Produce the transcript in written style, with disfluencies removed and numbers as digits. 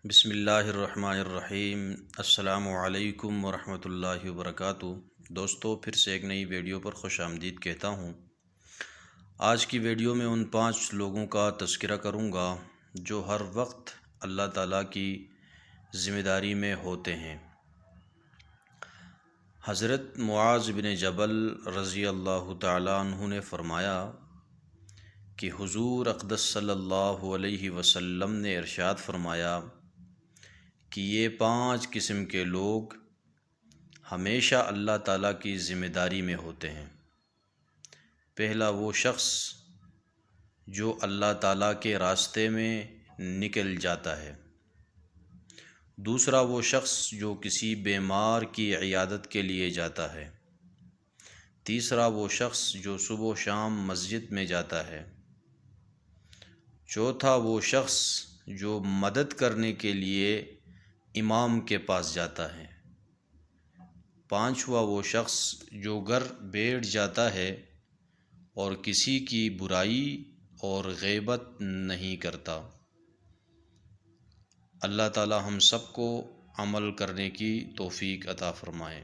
بسم اللہ الرحمن الرحیم۔ السلام علیکم ورحمۃ اللہ وبرکاتہ۔ دوستو، پھر سے ایک نئی ویڈیو پر خوش آمدید کہتا ہوں۔ آج کی ویڈیو میں ان 5 لوگوں کا تذکرہ کروں گا جو ہر وقت اللہ تعالیٰ کی ذمہ داری میں ہوتے ہیں۔ حضرت معاذ بن جبل رضی اللہ تعالیٰ عنہ نے فرمایا کہ حضور اقدس صلی اللہ علیہ وسلم نے ارشاد فرمایا کہ یہ 5 قسم کے لوگ ہمیشہ اللہ تعالیٰ کی ذمہ داری میں ہوتے ہیں۔ پہلا وہ شخص جو اللہ تعالیٰ کے راستے میں نکل جاتا ہے۔ دوسرا وہ شخص جو کسی بیمار کی عیادت کے لیے جاتا ہے۔ تیسرا وہ شخص جو صبح و شام مسجد میں جاتا ہے۔ چوتھا وہ شخص جو مدد کرنے کے لیے امام کے پاس جاتا ہے۔ پانچواں وہ شخص جو گھر بیٹھ جاتا ہے اور کسی کی برائی اور غیبت نہیں کرتا۔ اللہ تعالی ہم سب کو عمل کرنے کی توفیق عطا فرمائے۔